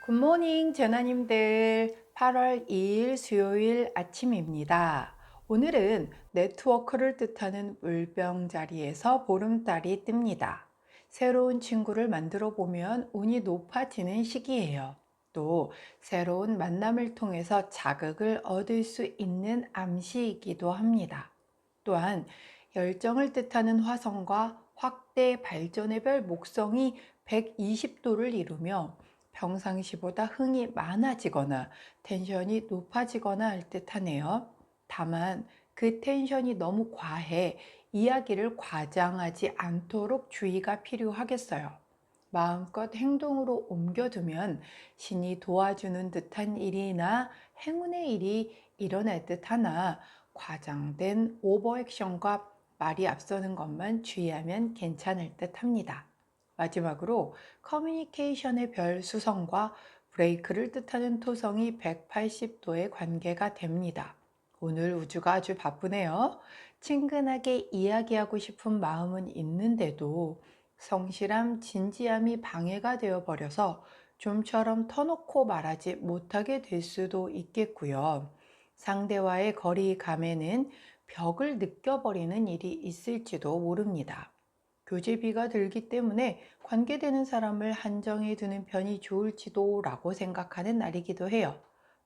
굿모닝 제나님들, 8월 2일 수요일 아침입니다. 오늘은 네트워크를 뜻하는 물병자리에서 보름달이 뜹니다. 새로운 친구를 만들어 보면 운이 높아지는 시기예요. 또 새로운 만남을 통해서 자극을 얻을 수 있는 암시이기도 합니다. 또한 열정을 뜻하는 화성과 확대 발전의 별 목성이 120도를 이루며 평상시보다 흥이 많아지거나 텐션이 높아지거나 할 듯하네요. 다만 그 텐션이 너무 과해 이야기를 과장하지 않도록 주의가 필요하겠어요. 마음껏 행동으로 옮겨두면 신이 도와주는 듯한 일이나 행운의 일이 일어날 듯하나 과장된 오버액션과 말이 앞서는 것만 주의하면 괜찮을 듯합니다. 마지막으로 커뮤니케이션의 별 수성과 브레이크를 뜻하는 토성이 180도의 관계가 됩니다. 오늘 우주가 아주 바쁘네요. 친근하게 이야기하고 싶은 마음은 있는데도 성실함, 진지함이 방해가 되어 버려서 좀처럼 터놓고 말하지 못하게 될 수도 있겠고요. 상대와의 거리감에는 벽을 느껴버리는 일이 있을지도 모릅니다. 교제비가 들기 때문에 관계되는 사람을 한정해 두는 편이 좋을지도 라고 생각하는 날이기도 해요.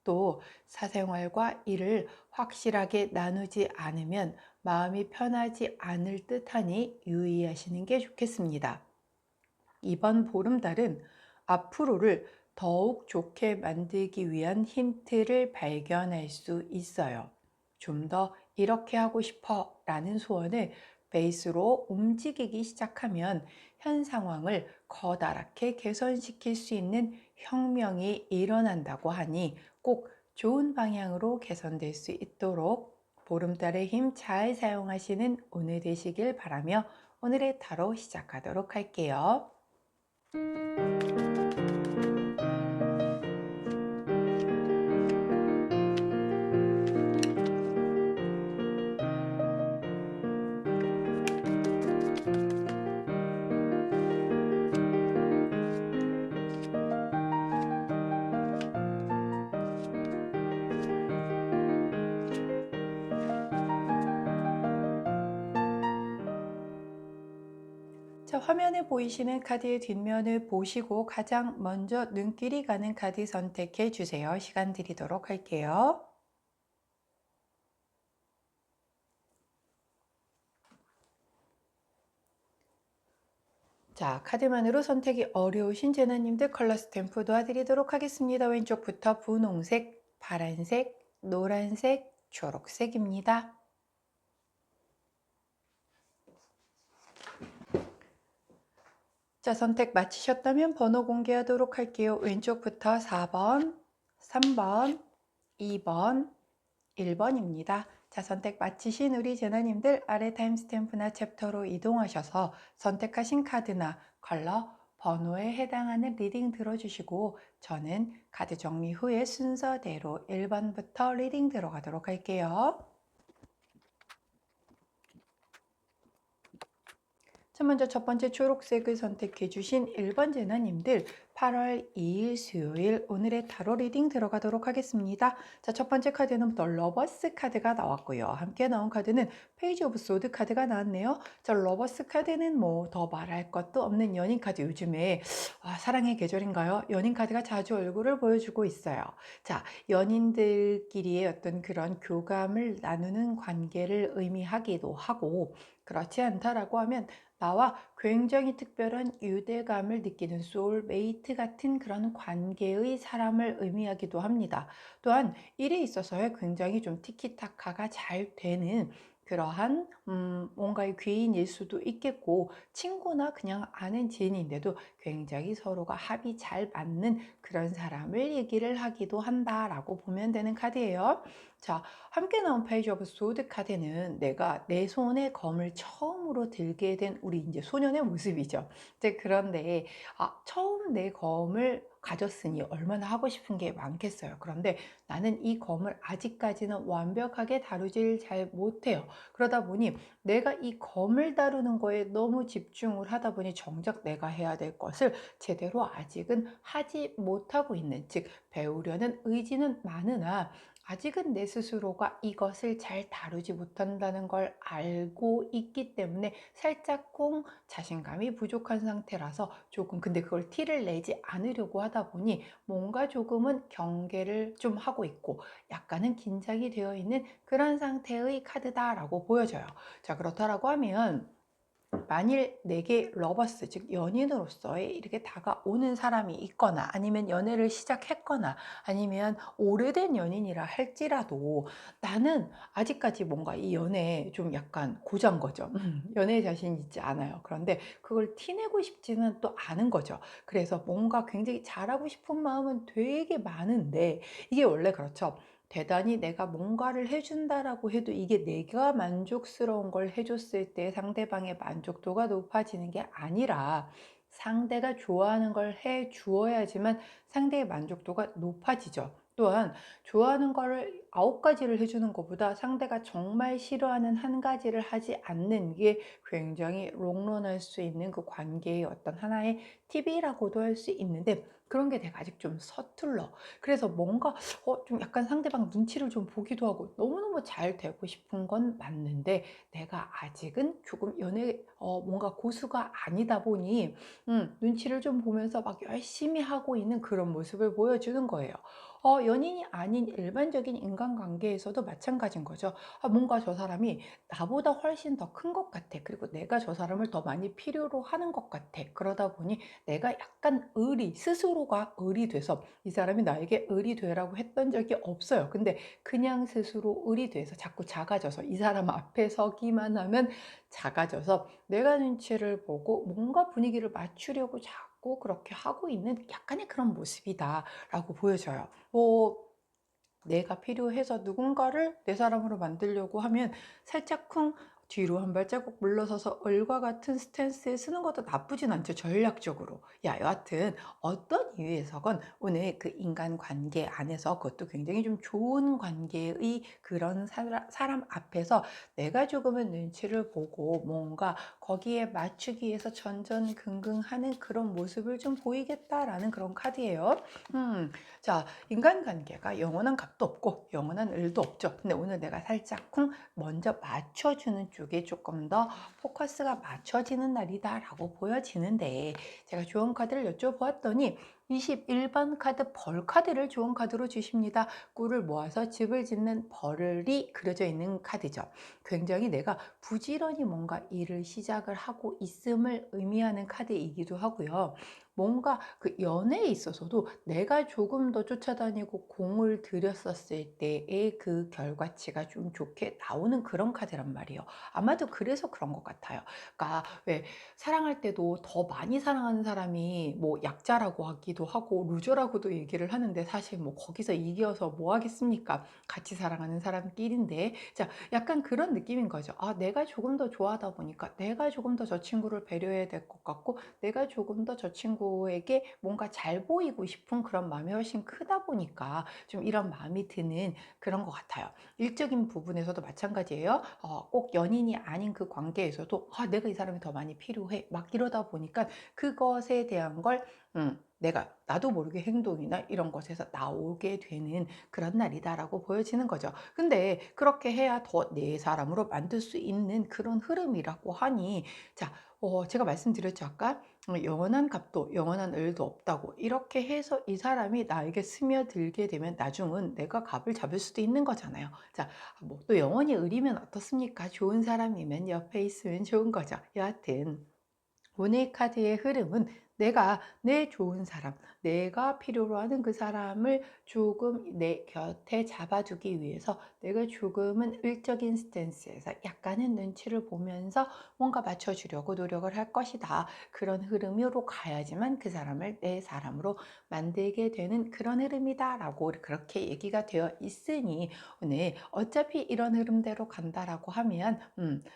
또 사생활과 일을 확실하게 나누지 않으면 마음이 편하지 않을 듯하니 유의하시는 게 좋겠습니다. 이번 보름달은 앞으로를 더욱 좋게 만들기 위한 힌트를 발견할 수 있어요. 좀 더 이렇게 하고 싶어 라는 소원을 베이스로 움직이기 시작하면 현 상황을 커다랗게 개선시킬 수 있는 혁명이 일어난다고 하니 꼭 좋은 방향으로 개선될 수 있도록 보름달의 힘 잘 사용하시는 오늘 되시길 바라며 오늘의 타로 시작하도록 할게요. 자, 화면에 보이시는 카드의 뒷면을 보시고 가장 먼저 눈길이 가는 카드 선택해 주세요. 시간 드리도록 할게요. 자, 카드만으로 선택이 어려우신 제나님들 컬러 스탬프 도와드리도록 하겠습니다. 왼쪽부터 분홍색, 파란색, 노란색, 초록색입니다. 자, 선택 마치셨다면 번호 공개하도록 할게요. 왼쪽부터 4번, 3번, 2번, 1번입니다. 자, 선택 마치신 우리 제나님들 아래 타임스탬프나 챕터로 이동하셔서 선택하신 카드나 컬러, 번호에 해당하는 리딩 들어주시고 저는 카드 정리 후에 순서대로 1번부터 리딩 들어가도록 할게요. 자, 먼저 첫 번째 초록색을 선택해 주신 1번 제나님들 8월 2일 수요일 오늘의 타로 리딩 들어가도록 하겠습니다. 자, 첫 번째 카드는 더 러버스 카드가 나왔고요. 함께 나온 카드는 페이지 오브 소드 카드가 나왔네요. 자, 러버스 카드는 뭐 더 말할 것도 없는 연인 카드. 요즘에 사랑의 계절인가요? 연인 카드가 자주 얼굴을 보여주고 있어요. 자, 연인들끼리의 어떤 그런 교감을 나누는 관계를 의미하기도 하고 그렇지 않다라고 하면 나와 굉장히 특별한 유대감을 느끼는 소울메이트 같은 그런 관계의 사람을 의미하기도 합니다. 또한 일에 있어서의 굉장히 좀 티키타카가 잘 되는 그러한 뭔가의 귀인일 수도 있겠고 친구나 그냥 아는 지인인데도 굉장히 서로가 합이 잘 맞는 그런 사람을 얘기를 하기도 한다라고 보면 되는 카드예요. 자, 함께 나온 페이지 오브 소드 카드는 내가 내 손에 검을 처음으로 들게 된 우리 이제 소년의 모습이죠. 이제 그런데 처음 내 검을 가졌으니 얼마나 하고 싶은 게 많겠어요. 그런데 나는 이 검을 아직까지는 완벽하게 다루질 잘 못해요. 그러다 보니 내가 이 검을 다루는 거에 너무 집중을 하다 보니 정작 내가 해야 될 것을 제대로 아직은 하지 못하고 있는, 즉 배우려는 의지는 많으나 아직은 내 스스로가 이것을 잘 다루지 못한다는 걸 알고 있기 때문에 살짝쿵 자신감이 부족한 상태라서 조금, 근데 그걸 티를 내지 않으려고 하다 보니 뭔가 조금은 경계를 좀 하고 있고 약간은 긴장이 되어 있는 그런 상태의 카드다라고 보여져요. 자, 그렇다라고 하면 만일 내게 러버스, 즉 연인으로서의 이렇게 다가오는 사람이 있거나 아니면 연애를 시작했거나 아니면 오래된 연인이라 할지라도 나는 아직까지 뭔가 이 연애에 좀 약간 고장 거죠. 연애에 자신 있지 않아요. 그런데 그걸 티내고 싶지는 또 않은 거죠. 그래서 뭔가 굉장히 잘하고 싶은 마음은 되게 많은데 이게 원래 그렇죠. 대단히 내가 뭔가를 해준다라고 해도 이게 내가 만족스러운 걸 해줬을 때 상대방의 만족도가 높아지는 게 아니라 상대가 좋아하는 걸 해 주어야지만 상대의 만족도가 높아지죠. 또한 좋아하는 거를 9가지를 해주는 것보다 상대가 정말 싫어하는 한 가지를 하지 않는 게 굉장히 롱런할 수 있는 그 관계의 어떤 하나의 팁이라고도 할 수 있는데 그런 게 내가 아직 좀 서툴러. 그래서 뭔가 좀 약간 상대방 눈치를 좀 보기도 하고 너무너무 잘 되고 싶은 건 맞는데 내가 아직은 조금 뭔가 고수가 아니다 보니 눈치를 좀 보면서 막 열심히 하고 있는 그런 모습을 보여주는 거예요. 연인이 아닌 일반적인 인간관계에서도 마찬가지인 거죠. 뭔가 저 사람이 나보다 훨씬 더 큰 것 같아. 그리고 내가 저 사람을 더 많이 필요로 하는 것 같아. 그러다 보니 내가 약간 스스로가 을이 돼서 이 사람이 나에게 을이 되라고 했던 적이 없어요. 근데 그냥 스스로 을이 돼서 자꾸 작아져서 이 사람 앞에 서기만 하면 작아져서 내가 눈치를 보고 뭔가 분위기를 맞추려고 자꾸 그렇게 하고 있는 약간의 그런 모습이다라고 보여져요. 내가 필요해서 누군가를 내 사람으로 만들려고 하면 살짝쿵 뒤로 한 발자국 물러서서 을과 같은 스탠스에 쓰는 것도 나쁘진 않죠, 전략적으로. 여하튼 어떤 이유에서건 오늘 그 인간관계 안에서 그것도 굉장히 좀 좋은 관계의 그런 사람 앞에서 내가 조금은 눈치를 보고 뭔가 거기에 맞추기 위해서 전전긍긍하는 그런 모습을 좀 보이겠다라는 그런 카드예요. 자, 인간관계가 영원한 값도 없고 영원한 을도 없죠. 근데 오늘 내가 살짝쿵 먼저 맞춰주는 쪽에 조금 더 포커스가 맞춰지는 날이다라고 보여지는데 제가 좋은 카드를 여쭤보았더니 21번 카드 벌 카드를 좋은 카드로 주십니다. 꿀을 모아서 집을 짓는 벌이 그려져 있는 카드죠. 굉장히 내가 부지런히 뭔가 일을 시작을 하고 있음을 의미하는 카드이기도 하고요. 뭔가 그 연애에 있어서도 내가 조금 더 쫓아다니고 공을 들였었을 때의 그 결과치가 좀 좋게 나오는 그런 카드란 말이에요. 아마도 그래서 그런 것 같아요. 그러니까 왜 사랑할 때도 더 많이 사랑하는 사람이 뭐 약자라고 하기도 하고 루저라고도 얘기를 하는데 사실 뭐 거기서 이겨서 뭐 하겠습니까? 같이 사랑하는 사람끼리인데. 자, 약간 그런 느낌인 거죠. 내가 조금 더 좋아하다 보니까 내가 조금 더 저 친구를 배려해야 될 것 같고 내가 조금 더 저 친구에게 뭔가 잘 보이고 싶은 그런 마음이 훨씬 크다 보니까 좀 이런 마음이 드는 그런 것 같아요. 일적인 부분에서도 마찬가지예요. 꼭 연인이 아닌 그 관계에서도 내가 이 사람이 더 많이 필요해. 막 이러다 보니까 그것에 대한 걸 내가 나도 모르게 행동이나 이런 것에서 나오게 되는 그런 날이다라고 보여지는 거죠. 근데 그렇게 해야 더 내 사람으로 만들 수 있는 그런 흐름이라고 하니 자, 제가 말씀드렸죠 아까 영원한 값도 영원한 을도 없다고 이렇게 해서 이 사람이 나에게 스며들게 되면 나중은 내가 값을 잡을 수도 있는 거잖아요. 자, 뭐 또 영원히 을이면 어떻습니까? 좋은 사람이면 옆에 있으면 좋은 거죠. 여하튼 오늘 카드의 흐름은 내가 내 좋은 사람, 내가 필요로 하는 그 사람을 조금 내 곁에 잡아두기 위해서 내가 조금은 일적인 스탠스에서 약간의 눈치를 보면서 뭔가 맞춰주려고 노력을 할 것이다. 그런 흐름으로 가야지만 그 사람을 내 사람으로 만들게 되는 그런 흐름이다라고 그렇게 얘기가 되어 있으니 오늘 어차피 이런 흐름대로 간다라고 하면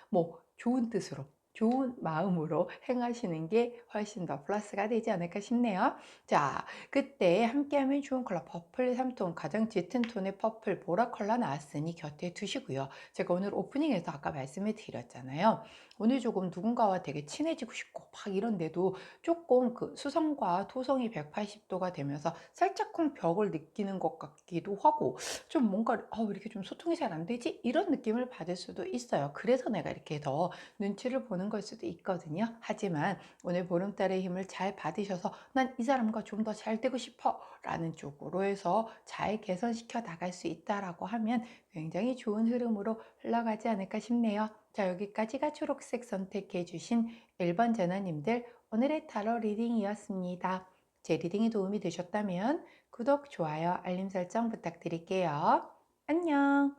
뭐 좋은 뜻으로 좋은 마음으로 행하시는 게 훨씬 더 플러스가 되지 않을까 싶네요. 자, 그때 함께하면 좋은 컬러 퍼플 3톤, 가장 짙은 톤의 퍼플 보라 컬러 나왔으니 곁에 두시고요. 제가 오늘 오프닝에서 아까 말씀을 드렸잖아요. 오늘 조금 누군가와 되게 친해지고 싶고 막 이런데도 조금 그 수성과 토성이 180도가 되면서 살짝쿵 벽을 느끼는 것 같기도 하고 좀 뭔가 이렇게 좀 소통이 잘 안 되지? 이런 느낌을 받을 수도 있어요. 그래서 내가 이렇게 더 눈치를 보는 걸 수도 있거든요. 하지만 오늘 보름달의 힘을 잘 받으셔서 난 이 사람과 좀 더 잘 되고 싶어 라는 쪽으로 해서 잘 개선시켜 나갈 수 있다라고 하면 굉장히 좋은 흐름으로 흘러가지 않을까 싶네요. 자, 여기까지가 초록색 선택해 주신 1번 제너님들 오늘의 타로 리딩이었습니다. 제 리딩이 도움이 되셨다면 구독, 좋아요, 알림 설정 부탁드릴게요. 안녕.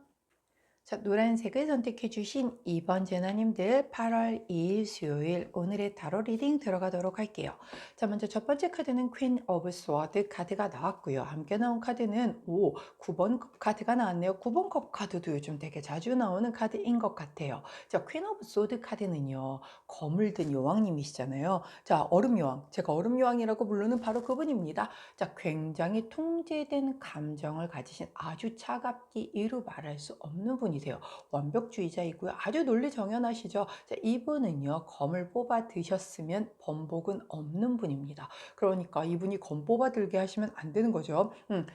자, 노란색을 선택해 주신 2번 제나님들 8월 2일 수요일 오늘의 타로 리딩 들어가도록 할게요. 자, 먼저 첫 번째 카드는 퀸 오브 스워드 카드가 나왔고요. 함께 나온 카드는 9번 컵 카드가 나왔네요. 9번 컵 카드도 요즘 되게 자주 나오는 카드인 것 같아요. 자, 퀸 오브 스워드 카드는요. 검을 든 여왕님이시잖아요. 자, 얼음 여왕. 제가 얼음 여왕이라고 부르는 바로 그분입니다. 자, 굉장히 통제된 감정을 가지신 아주 차갑기 이루 말할 수 없는 분이세요. 완벽주의자이고요. 아주 논리정연하시죠. 자, 이분은요, 검을 뽑아 드셨으면 번복은 없는 분입니다. 그러니까 이분이 검 뽑아 들게 하시면 안 되는 거죠.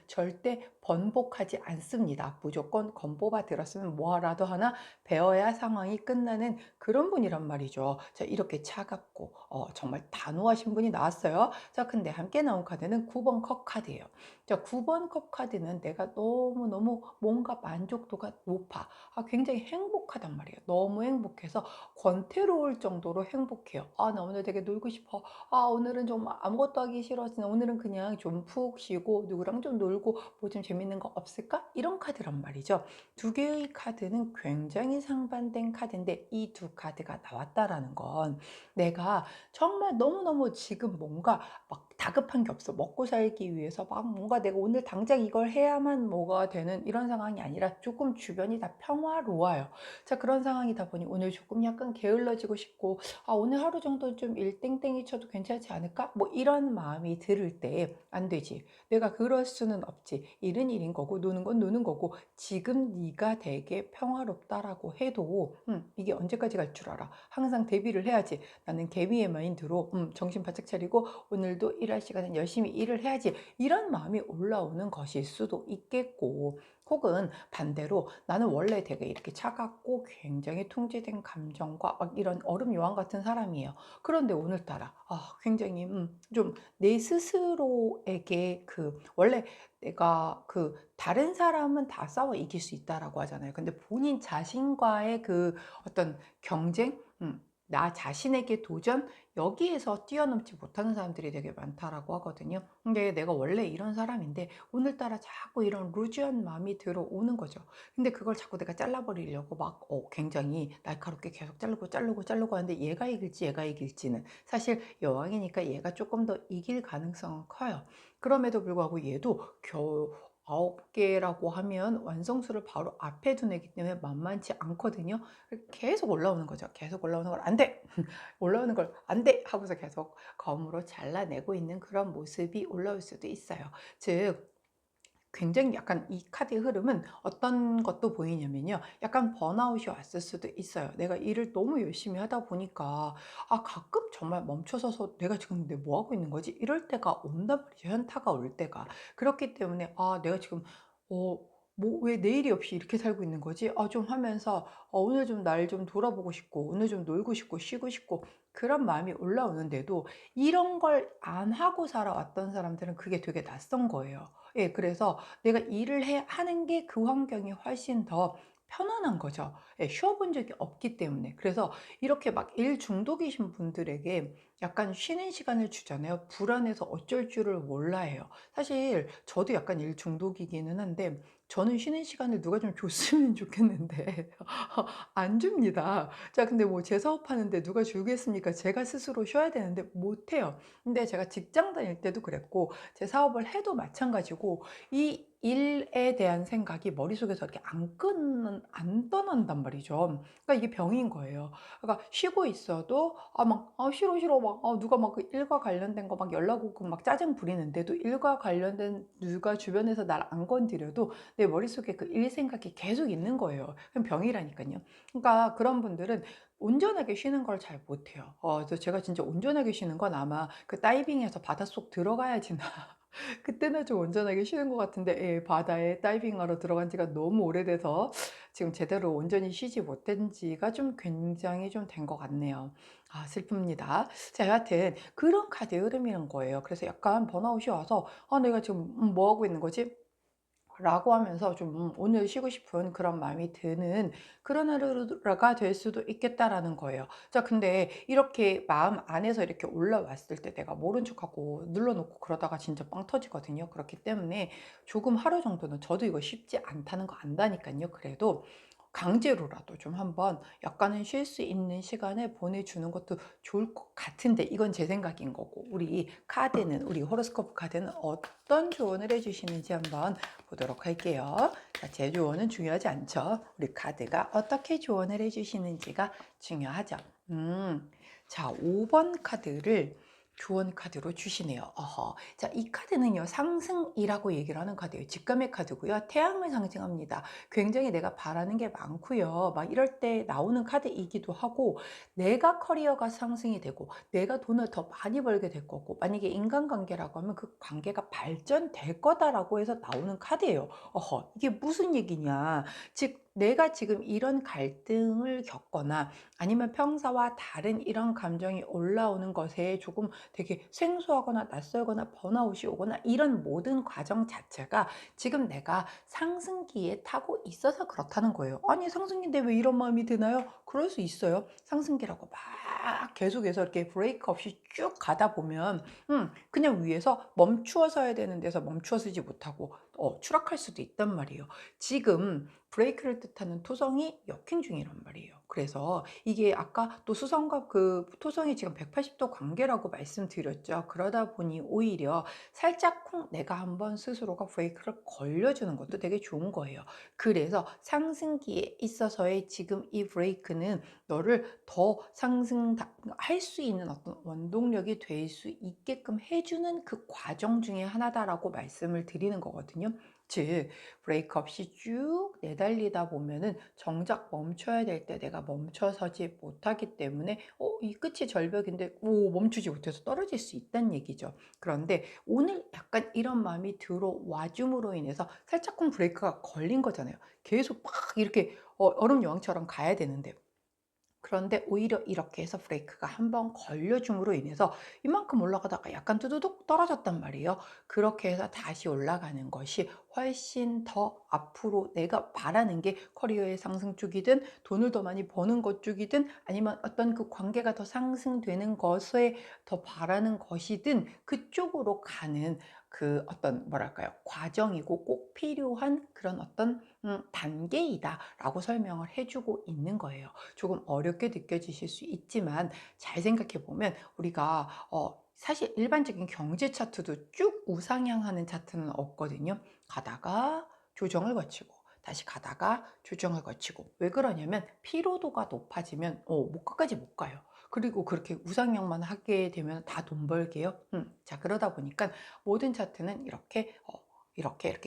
절대 번복하지 않습니다. 무조건 검 뽑아 들었으면 뭐라도 하나 배워야 상황이 끝나는 그런 분이란 말이죠. 자, 이렇게 차갑고 정말 단호하신 분이 나왔어요. 자, 근데 함께 나온 카드는 9번 컵 카드예요. 자, 9번 컵 카드는 내가 너무너무 뭔가 만족도가 높아. 굉장히 행복하단 말이에요. 너무 행복해서 권태로울 정도로 행복해요. 나 오늘 되게 놀고 싶어. 오늘은 좀 아무것도 하기 싫어서 오늘은 그냥 좀 푹 쉬고 누구랑 좀 놀고 뭐 좀 재밌는 거 없을까? 이런 카드란 말이죠. 두 개의 카드는 굉장히 상반된 카드인데 이 두 카드가 나왔다라는 건 내가 정말 너무너무 지금 뭔가 막 다급한 게 없어. 먹고 살기 위해서 막 뭔가 내가 오늘 당장 이걸 해야만 뭐가 되는 이런 상황이 아니라 조금 주변이 다 평화로워요. 자, 그런 상황이다 보니 오늘 조금 약간 게을러지고 싶고, 오늘 하루 정도 좀 일 땡땡이 쳐도 괜찮지 않을까? 뭐 이런 마음이 들을 때 안 되지. 내가 그럴 수는 없지. 일은 일인 거고, 노는 건 노는 거고, 지금 네가 되게 평화롭다라고 해도, 이게 언제까지 갈 줄 알아. 항상 대비를 해야지. 나는 개미의 마인드로, 정신 바짝 차리고, 오늘도 일할 시간은 열심히 일을 해야지. 이런 마음이 올라오는 것일 수도 있겠고, 혹은 반대로 나는 원래 되게 이렇게 차갑고 굉장히 통제된 감정과 막 이런 얼음 요한 같은 사람이에요. 그런데 오늘따라 굉장히 좀 내 스스로에게 그 원래 내가 그 다른 사람은 다 싸워 이길 수 있다라고 하잖아요. 근데 본인 자신과의 그 어떤 경쟁, 나 자신에게 도전, 여기에서 뛰어넘지 못하는 사람들이 되게 많다라고 하거든요. 근데 내가 원래 이런 사람인데 오늘따라 자꾸 이런 루즈한 마음이 들어오는 거죠. 근데 그걸 자꾸 내가 잘라버리려고 막 굉장히 날카롭게 계속 자르고 하는데 얘가 이길지 얘가 이길지는 사실 여왕이니까 얘가 조금 더 이길 가능성은 커요. 그럼에도 불구하고 얘도 겨우 9개라고 하면 완성수를 바로 앞에 둔 애기 때문에 만만치 않거든요. 계속 올라오는 거죠. 계속 올라오는 걸 안 돼! 올라오는 걸 안 돼! 하고서 계속 검으로 잘라내고 있는 그런 모습이 올라올 수도 있어요. 즉, 굉장히 약간 이 카드의 흐름은 어떤 것도 보이냐면요. 약간 번아웃이 왔을 수도 있어요. 내가 일을 너무 열심히 하다 보니까 가끔 정말 멈춰서서 내가 지금 뭐 하고 있는 거지? 이럴 때가 온단 말이죠. 현타가 올 때가. 그렇기 때문에 내가 지금 어, 뭐 왜 내일이 없이 이렇게 살고 있는 거지? 좀 하면서 오늘 좀 날 좀 돌아보고 싶고 오늘 좀 놀고 싶고 쉬고 싶고 그런 마음이 올라오는데도 이런 걸 안 하고 살아왔던 사람들은 그게 되게 낯선 거예요. 예, 그래서 내가 일을 하는 게 그 환경이 훨씬 더 편안한 거죠. 예, 쉬어본 적이 없기 때문에. 그래서 이렇게 막 일 중독이신 분들에게 약간 쉬는 시간을 주잖아요. 불안해서 어쩔 줄을 몰라 해요. 사실 저도 약간 일 중독이기는 한데 저는 쉬는 시간을 누가 좀 줬으면 좋겠는데 안 줍니다. 자, 근데 뭐 제 사업하는데 누가 주겠습니까? 제가 스스로 쉬어야 되는데 못 해요. 근데 제가 직장 다닐 때도 그랬고 제 사업을 해도 마찬가지고 이 일에 대한 생각이 머릿속에서 이렇게 안 떠난단 말이죠. 그러니까 이게 병인 거예요. 그러니까 쉬고 있어도 막 싫어 싫어 막 누가 막 그 일과 관련된 거 막 연락 오고 막 짜증 부리는데도 일과 관련된 누가 주변에서 날 안 건드려도 내 머릿속에 그 일 생각이 계속 있는 거예요. 그럼 병이라니까요. 그러니까 그런 분들은 온전하게 쉬는 걸 잘 못해요. 그래서 제가 진짜 온전하게 쉬는 건 아마 그 다이빙해서 바닷속 들어가야지나 그때는 좀 온전하게 쉬는 것 같은데, 예, 바다에 다이빙하러 들어간 지가 너무 오래돼서 지금 제대로 온전히 쉬지 못한 지가 좀 굉장히 좀 된 것 같네요. 아, 슬픕니다. 자, 여하튼 그런 카드 흐름이란 거예요. 그래서 약간 번아웃이 와서 내가 지금 뭐 하고 있는 거지? 라고 하면서 좀 오늘 쉬고 싶은 그런 마음이 드는 그런 하루가 될 수도 있겠다라는 거예요. 자, 근데 이렇게 마음 안에서 이렇게 올라왔을 때 내가 모른 척하고 눌러놓고 그러다가 진짜 빵 터지거든요. 그렇기 때문에 조금 하루 정도는 저도 이거 쉽지 않다는 거 안다니까요. 그래도 강제로라도 좀 한번 약간은 쉴 수 있는 시간을 보내주는 것도 좋을 것 같은데 이건 제 생각인 거고 우리 카드는 우리 호로스코프 카드는 어떤 조언을 해주시는지 한번 보도록 할게요. 자, 제 조언은 중요하지 않죠. 우리 카드가 어떻게 조언을 해주시는지가 중요하죠. 자, 5번 카드를 조언 카드로 주시네요. 자, 이 카드는요, 상승이라고 얘기를 하는 카드예요. 직감의 카드고요. 태양을 상징합니다. 굉장히 내가 바라는 게 많고요. 막 이럴 때 나오는 카드이기도 하고, 내가 커리어가 상승이 되고, 내가 돈을 더 많이 벌게 될 거고, 만약에 인간관계라고 하면 그 관계가 발전될 거다라고 해서 나오는 카드예요. 이게 무슨 얘기냐. 즉, 내가 지금 이런 갈등을 겪거나 아니면 평사와 다른 이런 감정이 올라오는 것에 조금 되게 생소하거나 낯설거나 번아웃이 오거나 이런 모든 과정 자체가 지금 내가 상승기에 타고 있어서 그렇다는 거예요. 아니, 상승기인데 왜 이런 마음이 드나요? 그럴 수 있어요. 상승기라고 막 계속해서 이렇게 브레이크 없이 쭉 가다 보면 그냥 위에서 멈추어 서야 되는 데서 멈추어 서지 못하고 추락할 수도 있단 말이에요. 지금 브레이크를 뜻하는 토성이 역행 중이란 말이에요. 그래서 이게 아까 또 수성과 그 토성이 지금 180도 관계라고 말씀드렸죠. 그러다 보니 오히려 살짝 쿵 내가 한번 스스로가 브레이크를 걸려주는 것도 되게 좋은 거예요. 그래서 상승기에 있어서의 지금 이 브레이크는 너를 더 상승할 수 있는 어떤 원동력이 될 수 있게끔 해주는 그 과정 중에 하나다라고 말씀을 드리는 거거든요. 즉 브레이크 없이 쭉 내달리다 보면은 정작 멈춰야 될 때 내가 멈춰서지 못하기 때문에 이 끝이 절벽인데 멈추지 못해서 떨어질 수 있다는 얘기죠. 그런데 오늘 약간 이런 마음이 들어와 줌으로 인해서 살짝쿵 브레이크가 걸린 거잖아요. 계속 막 이렇게 얼음 여왕처럼 가야 되는데 그런데 오히려 이렇게 해서 브레이크가 한번 걸려줌으로 인해서 이만큼 올라가다가 약간 뚜두둑 떨어졌단 말이에요. 그렇게 해서 다시 올라가는 것이 훨씬 더 앞으로 내가 바라는 게 커리어의 상승 쪽이든 돈을 더 많이 버는 것 쪽이든 아니면 어떤 그 관계가 더 상승되는 것에 더 바라는 것이든 그쪽으로 가는 그 어떤 뭐랄까요 과정이고 꼭 필요한 그런 어떤 단계이다라고 설명을 해주고 있는 거예요. 조금 어렵게 느껴지실 수 있지만 잘 생각해 보면 우리가 사실 일반적인 경제 차트도 쭉 우상향하는 차트는 없거든요. 가다가 조정을 거치고 다시 가다가 조정을 거치고 왜 그러냐면 피로도가 높아지면 끝까지 못 가요. 그리고 그렇게 우상향만 하게 되면 다 돈 벌게요. 자, 그러다 보니까 모든 차트는 이렇게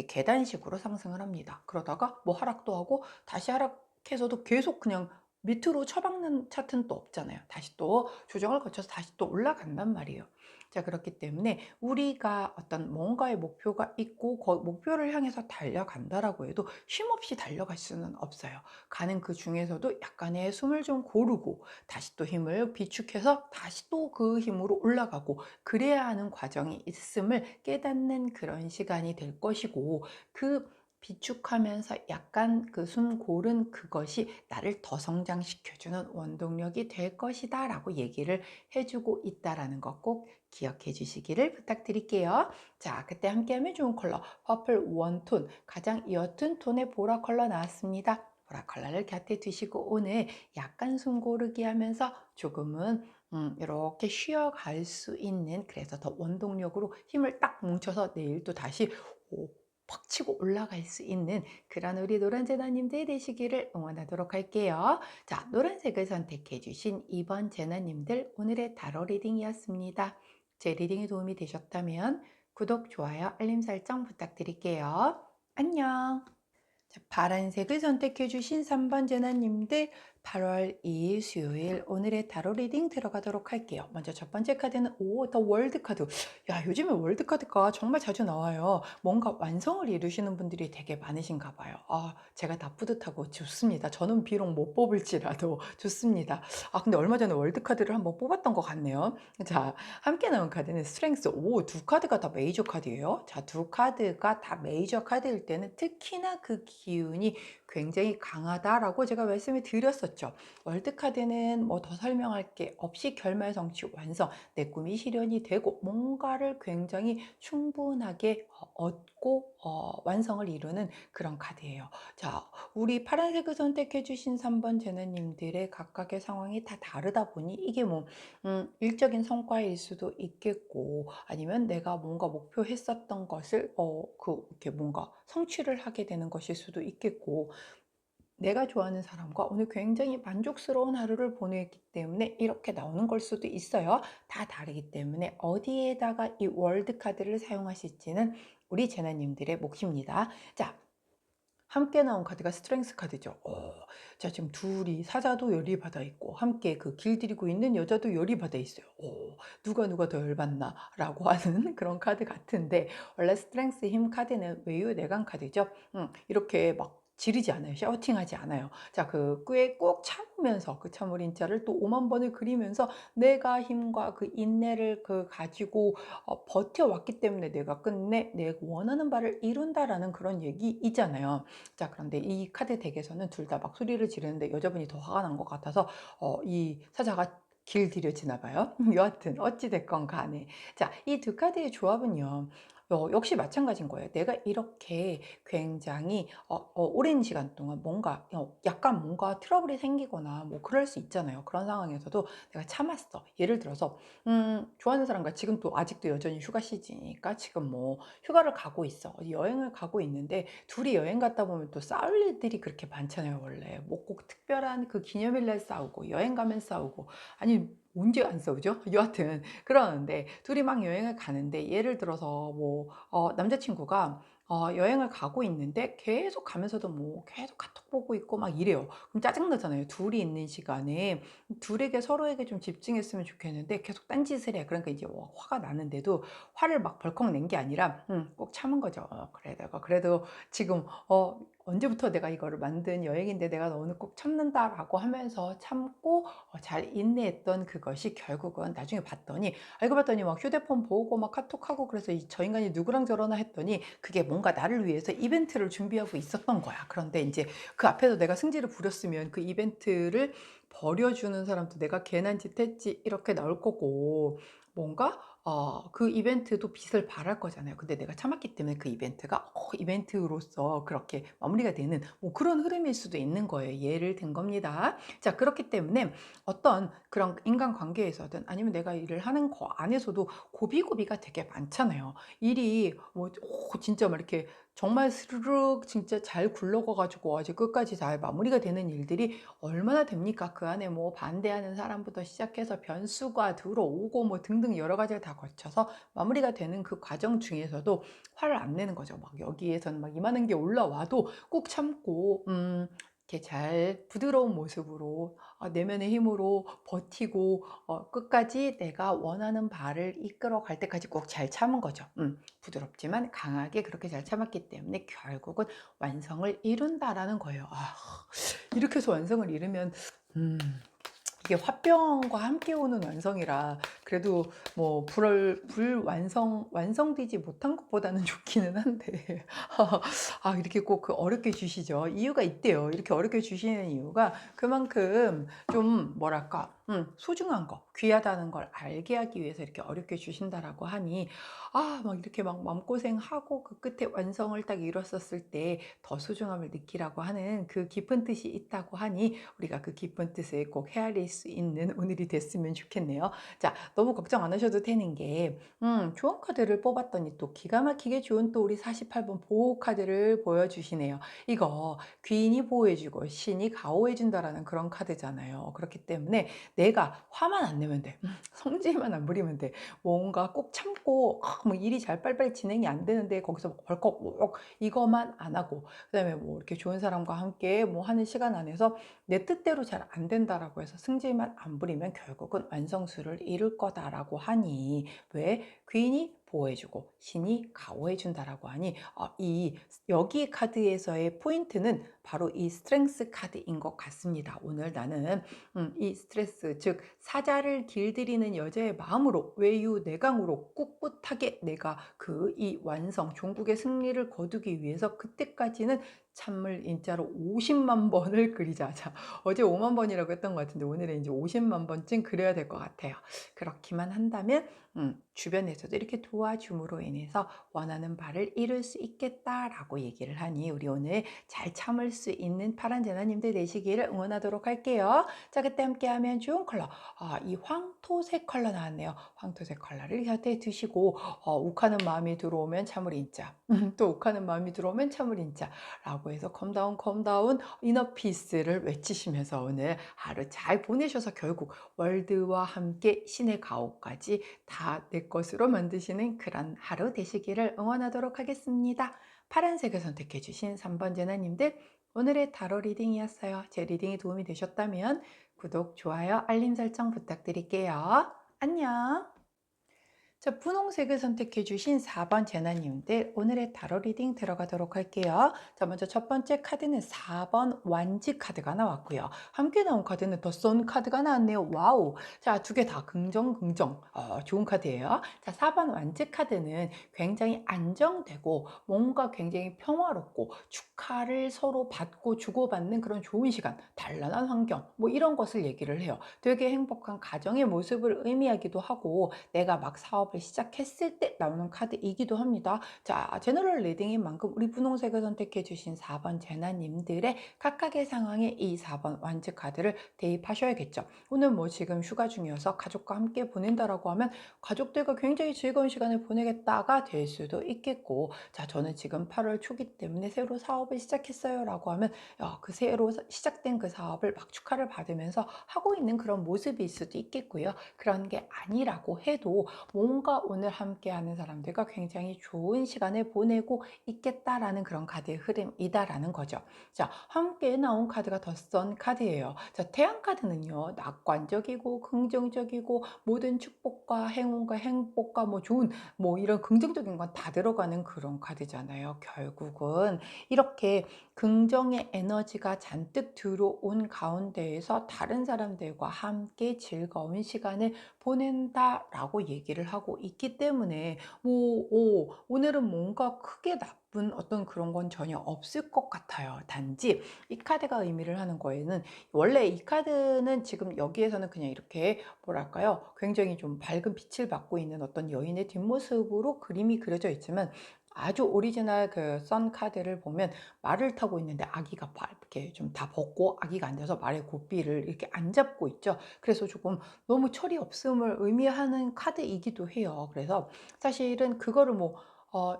계단식으로 상승을 합니다. 그러다가 뭐 하락도 하고 다시 하락해서도 계속 그냥 밑으로 처박는 차트는 또 없잖아요. 다시 또 조정을 거쳐서 다시 또 올라간단 말이에요. 자, 그렇기 때문에 우리가 어떤 뭔가의 목표가 있고 그 목표를 향해서 달려간다라고 해도 쉼없이 달려갈 수는 없어요. 가는 그 중에서도 약간의 숨을 좀 고르고 다시 또 힘을 비축해서 다시 또 그 힘으로 올라가고 그래야 하는 과정이 있음을 깨닫는 그런 시간이 될 것이고 그 비축하면서 약간 그 숨 고른 그것이 나를 더 성장시켜주는 원동력이 될 것이다 라고 얘기를 해주고 있다라는 거 꼭 기억해 주시기를 부탁드릴게요. 자, 그때 함께하면 좋은 컬러 퍼플 원톤, 가장 옅은 톤의 보라 컬러 나왔습니다. 보라 컬러를 곁에 두시고 오늘 약간 숨 고르기 하면서 조금은 이렇게 쉬어갈 수 있는, 그래서 더 원동력으로 힘을 딱 뭉쳐서 내일 또 다시 팍 치고 올라갈 수 있는 그런 우리 노란재나님들 되시기를 응원하도록 할게요. 자, 노란색을 선택해 주신 2번 재나님들, 오늘의 타로 리딩이었습니다. 제 리딩이 도움이 되셨다면 구독, 좋아요, 알림 설정 부탁드릴게요. 안녕. 자, 파란색을 선택해 주신 3번 재나님들, 8월 2일 수요일 오늘의 타로 리딩 들어가도록 할게요. 먼저 첫 번째 카드는 더 월드 카드. 야, 요즘에 월드 카드가 정말 자주 나와요. 뭔가 완성을 이루시는 분들이 되게 많으신가 봐요. 제가 다 뿌듯하고 좋습니다. 저는 비록 못 뽑을지라도 좋습니다. 근데 얼마 전에 월드 카드를 한번 뽑았던 것 같네요. 자, 함께 나온 카드는 스트렝스. 두 카드가 다 메이저 카드예요. 자, 두 카드가 다 메이저 카드일 때는 특히나 그 기운이 굉장히 강하다라고 제가 말씀을 드렸었죠. 월드카드는 뭐 더 설명할 게 없이 결말, 성취, 완성, 내 꿈이 실현이 되고 뭔가를 굉장히 충분하게 얻고 완성을 이루는 그런 카드예요. 자, 우리 파란색을 선택해 주신 3번 제너님들의 각각의 상황이 다 다르다 보니 이게 뭐 일적인 성과일 수도 있겠고, 아니면 내가 뭔가 목표했었던 것을 이렇게 뭔가 성취를 하게 되는 것일 수도 있겠고, 내가 좋아하는 사람과 오늘 굉장히 만족스러운 하루를 보냈기 때문에 이렇게 나오는 걸 수도 있어요. 다 다르기 때문에 어디에다가 이 월드 카드를 사용하실지는 우리 제나님들의 몫입니다. 자, 함께 나온 카드가 스트렝스 카드죠. 자, 지금 둘이 사자도 열이 받아 있고 함께 그 길들이고 있는 여자도 열이 받아 있어요. 누가 더 열받나 라고 하는 그런 카드 같은데, 원래 스트렝스 힘 카드는 외유내강 카드죠. 이렇게 막 지르지 않아요. 샤우팅하지 않아요. 자, 그 꽤 꼭 참으면서 그 참을 인자를 또 5만 번을 그리면서 내가 힘과 그 인내를 가지고 버텨왔기 때문에 내가 끝내 내 원하는 바를 이룬다라는 그런 얘기이잖아요. 자, 그런데 이 카드 덱에서는 둘 다 막 소리를 지르는데 여자분이 더 화가 난 것 같아서 이 사자가 길들여지나 봐요. 여하튼 어찌 됐건 간에, 자, 이 두 카드의 조합은요, 역시 마찬가지인 거예요. 내가 이렇게 굉장히 오랜 시간 동안 뭔가 약간 뭔가 트러블이 생기거나 뭐 그럴 수 있잖아요. 그런 상황에서도 내가 참았어. 예를 들어서 좋아하는 사람과 지금 또 아직도 여전히 휴가 시즌이니까 지금 뭐 휴가를 가고 있어. 어디 여행을 가고 있는데 둘이 여행 갔다 보면 또 싸울 일들이 그렇게 많잖아요, 원래. 뭐 꼭 특별한 그 기념일날 싸우고 여행 가면 싸우고, 아니 언제 안 싸우죠? 여하튼 그러는데 둘이 막 여행을 가는데, 예를 들어서 뭐 남자친구가 여행을 가고 있는데 계속 가면서도 뭐 계속 카톡 보고 있고 막 이래요. 그럼 짜증나잖아요. 둘이 있는 시간에 둘에게 서로에게 좀 집중했으면 좋겠는데 계속 딴짓을 해. 그러니까 이제 화가 나는데도 화를 막 벌컥 낸 게 아니라 꼭 참은 거죠. 그래, 내가 그래도 지금 언제부터 내가 이거를 만든 여행인데 내가 오늘 꼭 참는다라고 하면서 참고 잘 인내했던 그것이 결국은 나중에 봤더니, 알고 봤더니 막 휴대폰 보고 막 카톡하고, 그래서 저 인간이 누구랑 저러나 했더니 그게 뭔가 나를 위해서 이벤트를 준비하고 있었던 거야. 그런데 이제 그 앞에서 내가 승질을 부렸으면 그 이벤트를 버려주는 사람도 내가 괜한 짓 했지 이렇게 나올 거고, 뭔가 그 이벤트도 빛을 발할 거잖아요. 근데 내가 참았기 때문에 그 이벤트가 이벤트로서 그렇게 마무리가 되는 뭐 그런 흐름일 수도 있는 거예요. 예를 든 겁니다. 자, 그렇기 때문에 어떤 그런 인간관계에서든 아니면 내가 일을 하는 거 안에서도 고비고비가 되게 많잖아요. 일이 뭐 진짜 막 이렇게 정말 스르륵 진짜 잘 굴러가가지고 아주 끝까지 잘 마무리가 되는 일들이 얼마나 됩니까? 그 안에 뭐 반대하는 사람부터 시작해서 변수가 들어오고 뭐 등등 여러 가지를 다 거쳐서 마무리가 되는 그 과정 중에서도 화를 안 내는 거죠. 막 여기에서는 막 이만한 게 올라와도 꾹 참고 이렇게 잘 부드러운 모습으로 내면의 힘으로 버티고 끝까지 내가 원하는 바를 이끌어 갈 때까지 꼭 잘 참은 거죠. 부드럽지만 강하게 그렇게 잘 참았기 때문에 결국은 완성을 이룬다라는 거예요. 이렇게 해서 완성을 이루면 이게 화병과 함께 오는 완성이라 그래도 뭐 완성되지 못한 것보다는 좋기는 한데 이렇게 꼭 그 어렵게 주시죠. 이유가 있대요. 이렇게 어렵게 주시는 이유가 그만큼 좀 뭐랄까 소중한 거, 귀하다는 걸 알게 하기 위해서 이렇게 어렵게 주신다라고 하니 막 이렇게 막 마음고생하고 그 끝에 완성을 딱 이뤘었을 때 더 소중함을 느끼라고 하는 그 깊은 뜻이 있다고 하니 우리가 그 깊은 뜻을 꼭 헤아릴 수 있는 오늘이 됐으면 좋겠네요. 자, 너무 걱정 안 하셔도 되는 게 좋은 카드를 뽑았더니 또 기가 막히게 좋은 또 우리 48번 보호 카드를 보여주시네요. 이거 귀인이 보호해주고 신이 가호해준다라는 그런 카드잖아요. 그렇기 때문에 내가 화만 안 내면 돼. 성질만 안 부리면 돼. 뭔가 꼭 참고 뭐 일이 잘 빨리빨리 진행이 안 되는데 거기서 벌컥 이거만 안 하고 그다음에 뭐 이렇게 좋은 사람과 함께 뭐 하는 시간 안에서 내 뜻대로 잘 안 된다라고 해서 승질만 안 부리면 결국은 완성수를 이룰 거다라고 하니 왜 귀인이 보호해주고 신이 가호해준다라고 하니 이 여기 카드에서의 포인트는 바로 이 스트렝스 카드인 것 같습니다. 오늘 나는 이 스트레스 즉 사자를 길들이는 여자의 마음으로 외유내강으로 꿋꿋하게 내가 그 이 완성 종국의 승리를 거두기 위해서 그때까지는 찬물 인자로 50만 번을 그리자. 자, 어제 5만 번이라고 했던 것 같은데 오늘은 이제 50만 번쯤 그려야 될 것 같아요. 그렇기만 한다면 주변에서도 이렇게 도와줌으로 인해서 원하는 바를 이룰 수 있겠다라고 얘기를 하니 우리 오늘 잘 참을 수 있는 파란 제나님들 되시기를 응원하도록 할게요. 자, 그때 함께하면 좋은 컬러 이 황토색 컬러 나왔네요. 황토색 컬러를 곁에 두시고 욱하는 마음이 들어오면 참을 인자 또 욱하는 마음이 들어오면 참을 인자 라고 해서 컴다운 이너피스를 외치시면서 오늘 하루 잘 보내셔서 결국 월드와 함께 신의 가호까지 다 내 것으로 만드시는 그런 하루 되시기를 응원하도록 하겠습니다. 파란색을 선택해 주신 3번 제나님들 오늘의 타로 리딩이었어요. 제 리딩이 도움이 되셨다면 구독, 좋아요, 알림 설정 부탁드릴게요. 안녕. 자, 분홍색을 선택해 주신 4번 제나님들 오늘의 타로 리딩 들어가도록 할게요. 자, 먼저 첫 번째 카드는 4번 완지 카드가 나왔고요. 함께 나온 카드는 더 선 카드가 나왔네요. 와우. 자, 두 개 다 긍정. 좋은 카드예요. 자, 4번 완지 카드는 굉장히 안정되고 뭔가 굉장히 평화롭고 축하를 서로 받고 주고받는 그런 좋은 시간, 단란한 환경 뭐 이런 것을 얘기를 해요. 되게 행복한 가정의 모습을 의미하기도 하고 내가 막 사업을 시작했을 때 나오는 카드이기도 합니다. 자, 제너럴 리딩인 만큼 우리 분홍색을 선택해 주신 4번 제나님들의 각각의 상황에 이 4번 완즈 카드를 대입하셔야겠죠. 오늘 뭐 지금 휴가 중이어서 가족과 함께 보낸다라고 하면 가족들과 굉장히 즐거운 시간을 보내겠다가 될 수도 있겠고 자, 저는 지금 8월 초기 때문에 새로 사업을 시작했어요 라고 하면 그 새로 시작된 그 사업을 막 축하를 받으면서 하고 있는 그런 모습일 수도 있겠고요. 그런 게 아니라고 해도 뭔가 오늘 함께하는 사람들과 굉장히 좋은 시간을 보내고 있겠다라는 그런 카드의 흐름이다라는 거죠. 자, 함께 나온 카드가 더 선 카드예요. 자, 태양 카드는요, 낙관적이고 긍정적이고 모든 축복과 행운과 행복과 뭐 좋은 뭐 이런 긍정적인 건 다 들어가는 그런 카드잖아요. 결국은 이렇게 긍정의 에너지가 잔뜩 들어온 가운데에서 다른 사람들과 함께 즐거운 시간을 보낸다라고 얘기를 하고 있기 때문에 오늘은 뭔가 크게 나쁜 어떤 그런 건 전혀 없을 것 같아요. 단지 이 카드가 의미를 하는 거에는 원래 이 카드는 지금 여기에서는 그냥 이렇게 뭐랄까요? 굉장히 좀 밝은 빛을 받고 있는 어떤 여인의 뒷모습으로 그림이 그려져 있지만 아주 오리지널 그 선 카드를 보면 말을 타고 있는데 아기가 이렇게 좀 다 벗고 아기가 앉아서 말의 고삐를 이렇게 안 잡고 있죠. 그래서 조금 너무 철이 없음을 의미하는 카드이기도 해요. 그래서 사실은 그거를 뭐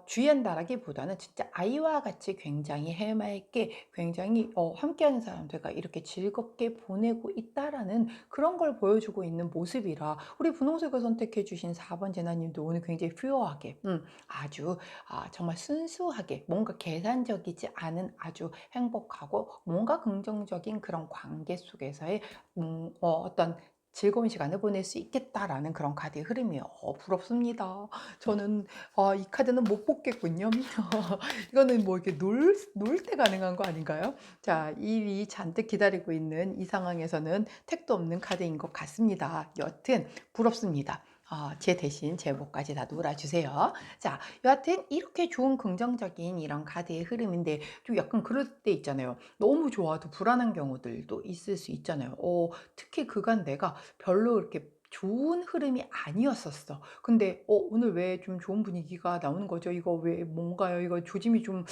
주의한다라기보다는 진짜 아이와 같이 굉장히 해맑게 굉장히 함께하는 사람들과 이렇게 즐겁게 보내고 있다라는 그런 걸 보여주고 있는 모습이라 우리 분홍색을 선택해 주신 4번 제나님도 오늘 굉장히 퓨어하게 아주 정말 순수하게 뭔가 계산적이지 않은 아주 행복하고 뭔가 긍정적인 그런 관계 속에서의 어떤 즐거운 시간을 보낼 수 있겠다라는 그런 카드의 흐름이에요. 부럽습니다. 저는 이 카드는 못 뽑겠군요. 이거는 뭐 이렇게 놀 때 가능한 거 아닌가요? 자, 일이 잔뜩 기다리고 있는 이 상황에서는 택도 없는 카드인 것 같습니다. 여튼 부럽습니다. 제 대신 제 몫까지 다 놀아주세요. 자, 여하튼 이렇게 좋은 긍정적인 이런 카드의 흐름인데 좀 약간 그럴 때 있잖아요. 너무 좋아도 불안한 경우들도 있을 수 있잖아요. 특히 그간 내가 별로 이렇게 좋은 흐름이 아니었었어. 근데 오늘 왜 좀 좋은 분위기가 나오는 거죠? 이거 왜 뭔가요? 이거 조짐이 좀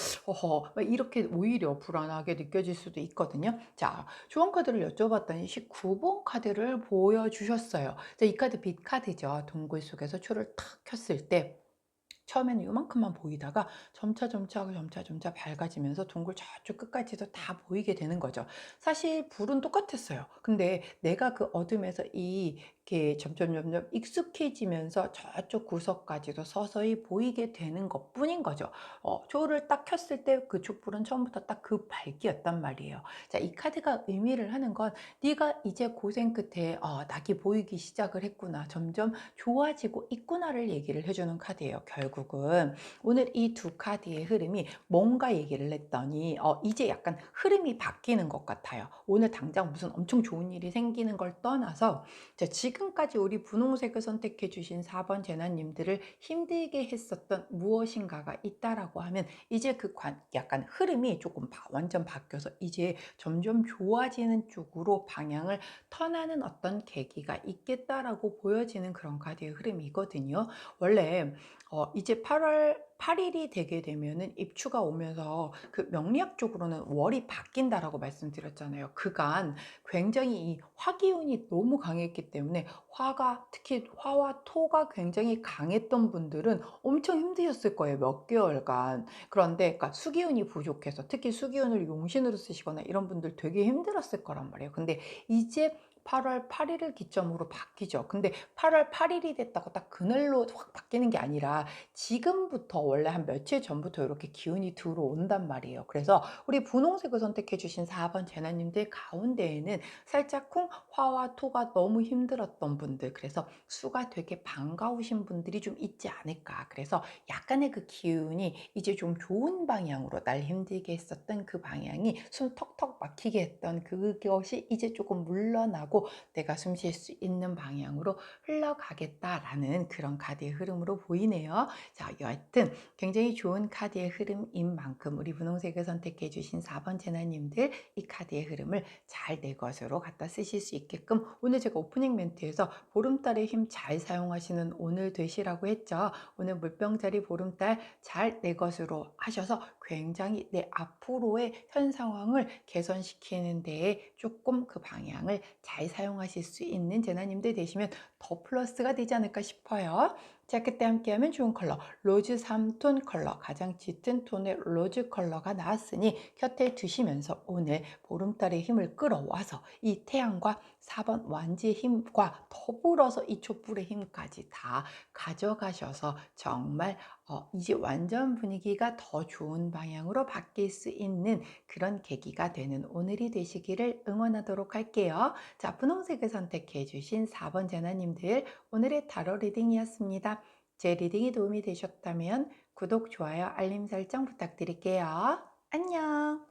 막 이렇게 오히려 불안하게 느껴질 수도 있거든요. 자, 좋은 카드를 여쭤봤더니 19번 카드를 보여주셨어요. 자, 이 카드 빛 카드죠. 동굴 속에서 초를 탁 켰을 때 처음에는 요만큼만 보이다가 점차 밝아지면서 동굴 저쪽 끝까지도 다 보이게 되는 거죠. 사실 불은 똑같았어요. 근데 내가 그 어둠에서 이렇게 점점 익숙해지면서 저쪽 구석까지도 서서히 보이게 되는 것뿐인 거죠. 초를 딱 켰을 때 그 촛불은 처음부터 딱 그 밝기였단 말이에요. 자, 이 카드가 의미를 하는 건 네가 이제 고생 끝에 낙이 보이기 시작을 했구나. 점점 좋아지고 있구나를 얘기를 해주는 카드예요. 결국은 오늘 이 두 카드의 흐름이 뭔가 얘기를 했더니 이제 약간 흐름이 바뀌는 것 같아요. 오늘 당장 무슨 엄청 좋은 일이 생기는 걸 떠나서 자, 지금까지 우리 분홍색을 선택해 주신 4번 재난님들을 힘들게 했었던 무엇인가가 있다라고 하면 이제 약간 흐름이 조금 완전 바뀌어서 이제 점점 좋아지는 쪽으로 방향을 턴하는 어떤 계기가 있겠다라고 보여지는 그런 카드의 흐름이거든요. 원래 이제 8월 8일이 되게 되면은 입추가 오면서 그 명리학적으로는 월이 바뀐다라고 말씀드렸잖아요. 그간 굉장히 이 화기운이 너무 강했기 때문에 특히 화와 토가 굉장히 강했던 분들은 엄청 힘드셨을 거예요. 몇 개월간. 그런데 그러니까 수기운이 부족해서 특히 수기운을 용신으로 쓰시거나 이런 분들 되게 힘들었을 거란 말이에요. 근데 이제 8월 8일을 기점으로 바뀌죠. 근데 8월 8일이 됐다고 딱 그날로 확 바뀌는 게 아니라 지금부터 원래 한 며칠 전부터 이렇게 기운이 들어온단 말이에요. 그래서 우리 분홍색을 선택해 주신 4번 재나님들 가운데에는 살짝쿵 화와 토가 너무 힘들었던 분들, 그래서 수가 되게 반가우신 분들이 좀 있지 않을까. 그래서 약간의 그 기운이 이제 좀 좋은 방향으로 날 힘들게 했었던 그 방향이 숨 턱턱 막히게 했던 그것이 이제 조금 물러나고 내가 숨 쉴 수 있는 방향으로 흘러가겠다라는 그런 카드의 흐름으로 보이네요. 자, 여하튼 굉장히 좋은 카드의 흐름인 만큼 우리 분홍색을 선택해 주신 4번 재나님들 이 카드의 흐름을 잘 내 것으로 갖다 쓰실 수 있게끔 오늘 제가 오프닝 멘트에서 보름달의 힘 잘 사용하시는 오늘 되시라고 했죠. 오늘 물병자리 보름달 잘 내 것으로 하셔서 굉장히 내 앞으로의 현 상황을 개선시키는 데에 조금 그 방향을 잘 사용하실 수 있는 재나님들 되시면 더 플러스가 되지 않을까 싶어요. 자, 그때 함께하면 좋은 컬러 로즈 3톤 컬러, 가장 짙은 톤의 로즈 컬러가 나왔으니 곁에 두시면서 오늘 보름달의 힘을 끌어와서 이 태양과 4번 완지의 힘과 더불어서 이 촛불의 힘까지 다 가져가셔서 정말 이제 완전 분위기가 더 좋은 방향으로 바뀔 수 있는 그런 계기가 되는 오늘이 되시기를 응원하도록 할게요. 자, 분홍색을 선택해 주신 4번 재나님들 오늘의 타로 리딩이었습니다. 제 리딩이 도움이 되셨다면 구독, 좋아요, 알림 설정 부탁드릴게요. 안녕!